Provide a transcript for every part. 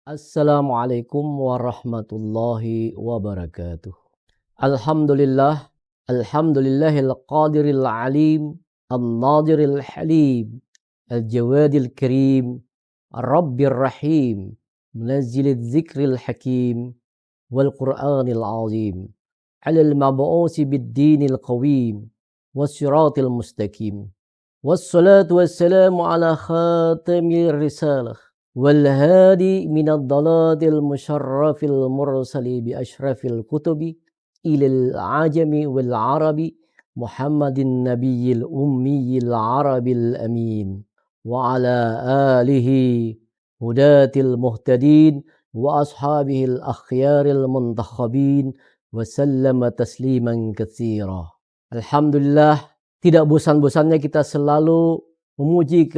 Assalamualaikum warahmatullahi wabarakatuh. Alhamdulillah, alhamdulillahil qadiril alim, an-nadiril halim, al-jawadil karim, ar-rabbir rahim, munazzilil zikril hakim, wal qur'anil azim, alal mab'usi bid-dinil qawim, wassiratil mustaqim. Wassalatu wassalamu ala khatamir risalah والهادي من الضلال المشرف المرسل بأشرف الكتب إلى العجم والعرب محمد النبي الأمي العربي الأمين وعلى آله هداة المهتدين وأصحابه الأخيار المنتخبين وسلم تسليما كثيرا. Alhamdulillah, tidak bosan-bosannya kita selalu memuji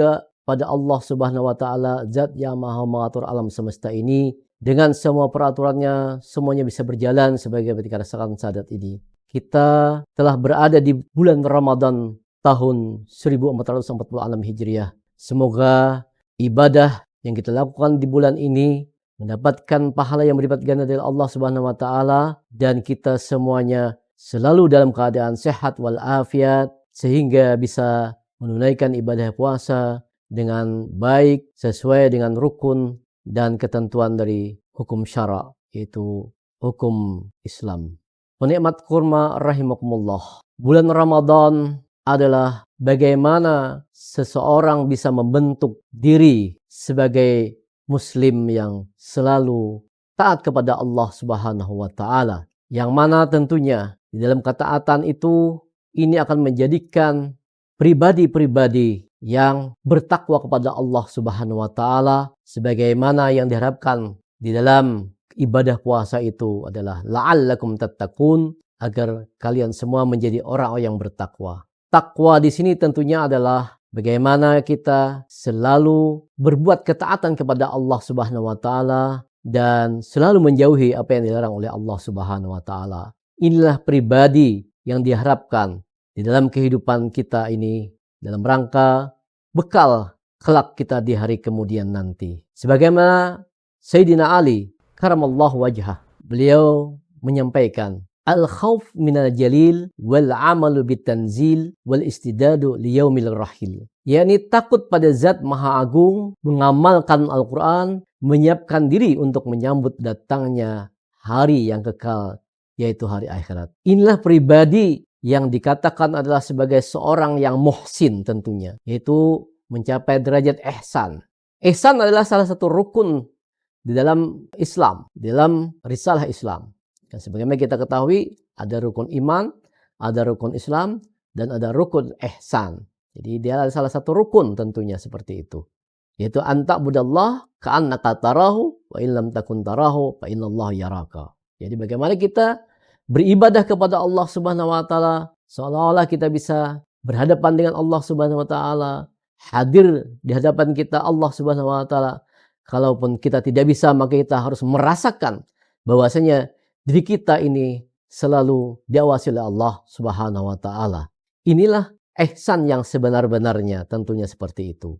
pada Allah Subhanahu wa taala, zat yang maha mengatur alam semesta ini dengan semua peraturannya, semuanya bisa berjalan sebagai kita rasakan saat ini. Kita telah berada di bulan Ramadan tahun 1446 Hijriah. Semoga ibadah yang kita lakukan di bulan ini mendapatkan pahala yang berlipat ganda dari Allah Subhanahu wa taala dan kita semuanya selalu dalam keadaan sehat walafiat sehingga bisa menunaikan ibadah puasa dengan baik sesuai dengan rukun dan ketentuan dari hukum syara, yaitu hukum Islam. Penikmat kurma rahimakumullah. Bulan Ramadan adalah bagaimana seseorang bisa membentuk diri sebagai muslim yang selalu taat kepada Allah Subhanahu wa taala. Yang mana tentunya di dalam ketaatan itu ini akan menjadikan pribadi-pribadi yang bertakwa kepada Allah Subhanahu wa taala sebagaimana yang diharapkan di dalam ibadah puasa itu adalah la'allakum tattaqun, agar kalian semua menjadi orang yang bertakwa. Takwa di sini tentunya adalah bagaimana kita selalu berbuat ketaatan kepada Allah Subhanahu wa taala dan selalu menjauhi apa yang dilarang oleh Allah Subhanahu wa taala. Inilah pribadi yang diharapkan di dalam kehidupan kita ini dalam rangka bekal kelak kita di hari kemudian nanti. Sebagaimana Sayyidina Ali karamallahu wajhah, beliau menyampaikan al-khawf minal jalil wal amalu bitanzil wal istidadu liyaumil rahil. yakni takut pada zat maha agung, mengamalkan Al-Quran, menyiapkan diri untuk menyambut datangnya hari yang kekal, yaitu hari akhirat. Inilah pribadi yang dikatakan adalah sebagai seorang yang muhsin tentunya, yaitu mencapai derajat ihsan. Ihsan adalah salah satu rukun di dalam Islam, di dalam risalah Islam. Dan sebagaimana kita ketahui, ada rukun iman, ada rukun Islam, dan ada rukun ihsan. Jadi dia adalah salah satu rukun tentunya seperti itu. Yaitu anta'budallah ka'annaka tarahu wa illam takun tarahu fa innallaha yaraka. Jadi bagaimana kita beribadah kepada Allah Subhanahu wa taala seolah-olah kita bisa berhadapan dengan Allah Subhanahu wa taala, hadir di hadapan kita Allah Subhanahu wa taala. Kalaupun kita tidak bisa, maka kita harus merasakan bahwasanya diri kita ini selalu diawasi oleh Allah Subhanahu wa taala. Inilah ihsan yang sebenar-benarnya, tentunya seperti itu.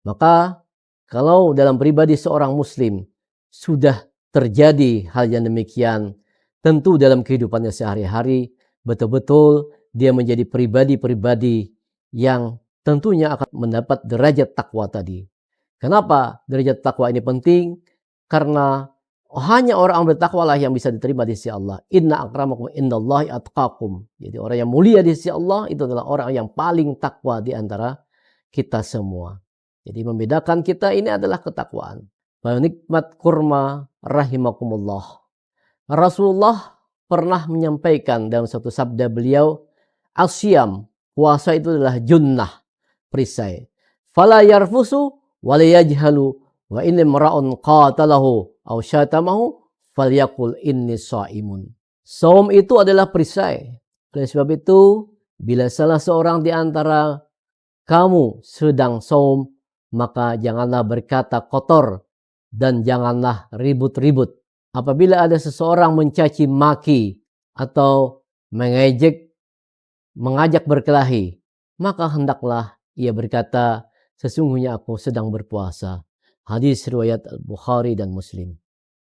Maka kalau dalam pribadi seorang muslim sudah terjadi hal yang demikian, tentu dalam kehidupannya sehari-hari betul-betul dia menjadi pribadi-pribadi yang tentunya akan mendapat derajat takwa tadi. Kenapa derajat takwa ini penting? Karena hanya orang bertakwa lah yang bisa diterima di sisi Allah. Inna akramakum indallahi atqakum. Jadi orang yang mulia di sisi Allah itu adalah orang yang paling takwa di antara kita semua. Jadi membedakan kita ini adalah ketakwaan. Penikmat kurma rahimakumullah. Rasulullah pernah menyampaikan dalam satu sabda beliau, asyam, puasa itu adalah junnah, perisai. Fala yarfusu wala yajhalu wa in imra'un qatalahu aw syatamahu falyaqul inni shaimun. Saum itu adalah perisai. Oleh sebab itu, bila salah seorang di antara kamu sedang saum, maka janganlah berkata kotor dan janganlah ribut-ribut. Apabila ada seseorang mencaci maki atau mengejek, mengajak berkelahi, maka hendaklah ia berkata, sesungguhnya aku sedang berpuasa. Hadis riwayat Al-Bukhari dan Muslim.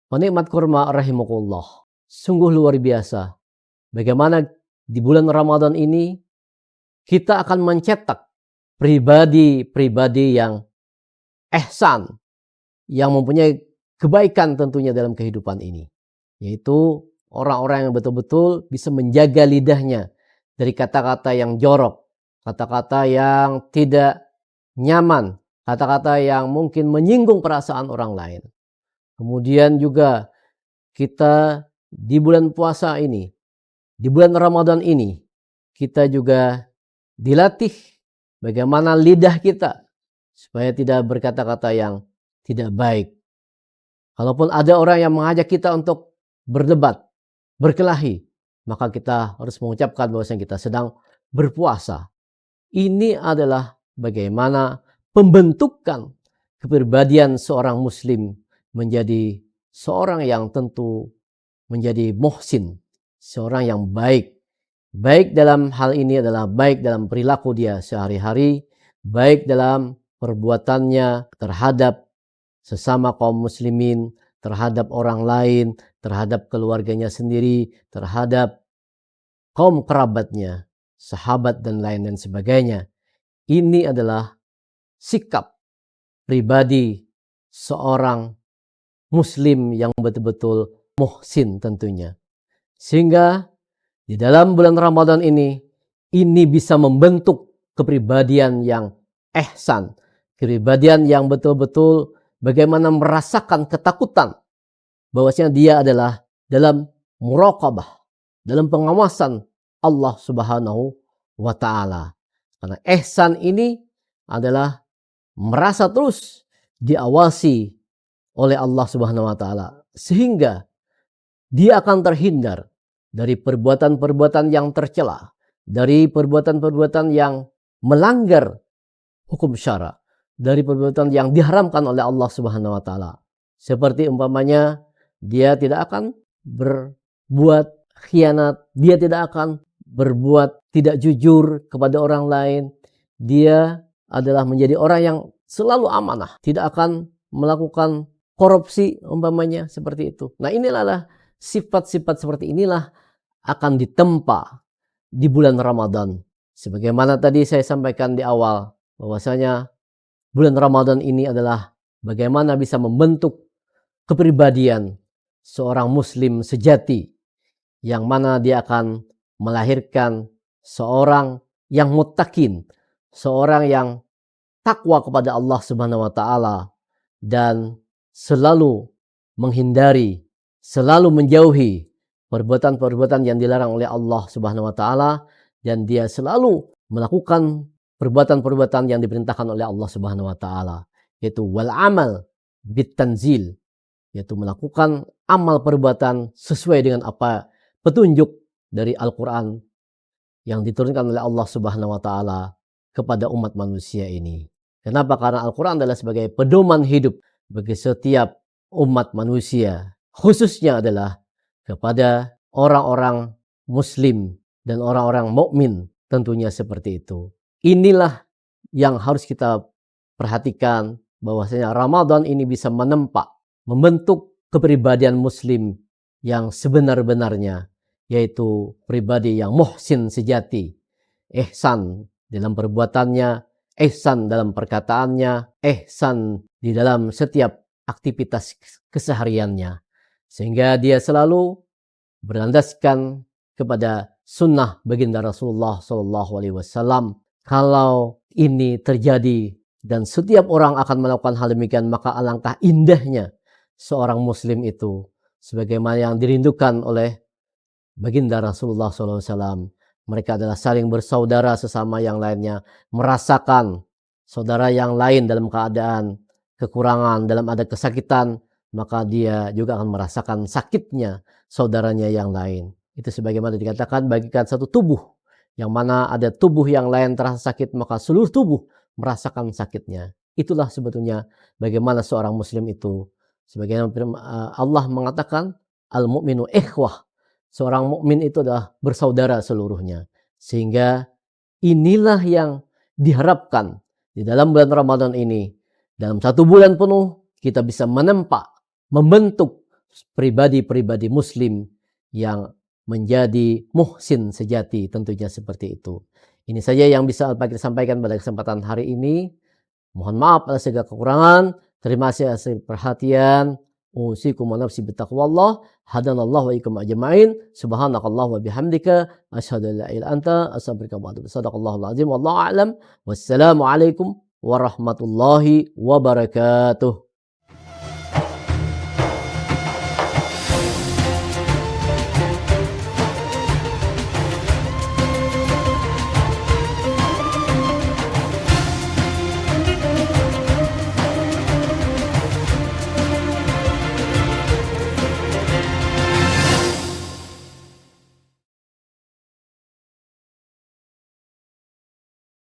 Penikmat kurma rahimakumullah, sungguh luar biasa bagaimana di bulan Ramadan ini kita akan mencetak pribadi-pribadi yang ihsan, yang mempunyai kebaikan tentunya dalam kehidupan ini, yaitu orang-orang yang betul-betul bisa menjaga lidahnya dari kata-kata yang jorok, kata-kata yang tidak nyaman, kata-kata yang mungkin menyinggung perasaan orang lain. Kemudian juga kita di bulan puasa ini, di bulan Ramadan ini, kita juga dilatih bagaimana lidah kita supaya tidak berkata-kata yang tidak baik. Kalaupun ada orang yang mengajak kita untuk berdebat, berkelahi, maka kita harus mengucapkan bahwasanya kita sedang berpuasa. Ini adalah bagaimana pembentukan kepribadian seorang muslim menjadi seorang yang tentu menjadi muhsin, seorang yang baik. Baik dalam hal ini adalah baik dalam perilaku dia sehari-hari, baik dalam perbuatannya terhadap sesama kaum muslimin, terhadap orang lain, terhadap keluarganya sendiri, terhadap kaum kerabatnya, sahabat dan lain sebagainya. Ini adalah sikap pribadi seorang muslim yang betul-betul muhsin tentunya. Sehingga di dalam bulan Ramadan ini bisa membentuk kepribadian yang ihsan, kepribadian yang betul-betul bagaimana merasakan ketakutan bahwasanya dia adalah dalam muraqabah, dalam pengawasan Allah Subhanahu wa taala. Karena ihsan ini adalah merasa terus diawasi oleh Allah Subhanahu wa taala sehingga dia akan terhindar dari perbuatan-perbuatan yang tercela, dari perbuatan-perbuatan yang melanggar hukum syara, dari perbuatan yang diharamkan oleh Allah Subhanahu wa taala. Seperti umpamanya dia tidak akan berbuat khianat, dia tidak akan berbuat tidak jujur kepada orang lain. Dia adalah menjadi orang yang selalu amanah, tidak akan melakukan korupsi umpamanya seperti itu. Nah, inilah sifat-sifat seperti inilah akan ditempa di bulan Ramadan. Sebagaimana tadi saya sampaikan di awal bahwasanya bulan Ramadan ini adalah bagaimana bisa membentuk kepribadian seorang muslim sejati yang mana dia akan melahirkan seorang yang muttaqin, seorang yang takwa kepada Allah Subhanahu wa taala dan selalu menghindari, selalu menjauhi perbuatan-perbuatan yang dilarang oleh Allah Subhanahu wa taala dan dia selalu melakukan perbuatan-perbuatan yang diperintahkan oleh Allah Subhanahu wa taala, yaitu wal amal bit tanzil, yaitu melakukan amal perbuatan sesuai dengan apa petunjuk dari Al-Qur'an yang diturunkan oleh Allah Subhanahu wa taala kepada umat manusia ini. Kenapa? Karena Al-Qur'an adalah sebagai pedoman hidup bagi setiap umat manusia, khususnya adalah kepada orang-orang muslim dan orang-orang mukmin tentunya seperti itu. Inilah yang harus kita perhatikan bahwasanya Ramadan ini bisa menempa, membentuk kepribadian muslim yang sebenar-benarnya, yaitu pribadi yang muhsin sejati, ihsan dalam perbuatannya, ihsan dalam perkataannya, ihsan di dalam setiap aktivitas kesehariannya. Sehingga dia selalu berlandaskan kepada sunnah baginda Rasulullah SAW. Kalau ini terjadi dan setiap orang akan melakukan hal demikian, maka alangkah indahnya seorang muslim itu sebagaimana yang dirindukan oleh baginda Rasulullah SAW. Mereka adalah saling bersaudara sesama yang lainnya, merasakan saudara yang lain dalam keadaan kekurangan, dalam ada kesakitan, maka dia juga akan merasakan sakitnya saudaranya yang lain. Itu sebagaimana dikatakan, bagikan satu tubuh, yang mana ada tubuh yang lain terasa sakit, maka seluruh tubuh merasakan sakitnya. Itulah sebetulnya bagaimana seorang muslim itu. Sebagaimana Allah mengatakan, al-mu'minu ikhwah. Seorang mukmin itu adalah bersaudara seluruhnya. Sehingga inilah yang diharapkan di dalam bulan Ramadan ini. Dalam satu bulan penuh kita bisa menempa, membentuk pribadi-pribadi muslim yang menjadi muhsin sejati, tentunya seperti itu. Ini saja yang bisa kita sampaikan pada kesempatan hari ini. Mohon maaf atas segala kekurangan. Terima kasih atas perhatian. Usikum wa nafsi bittaqwallah. Hadanallahu wa ikum ajma'in. Subhanakallah wa bihamdika. Asyhadu an la ilaha illa anta astaghfiruka wa atubu ilaik. Shadaqallahul azim. Wallahu a'lam. Wassalamu alaikum warahmatullahi wabarakatuh.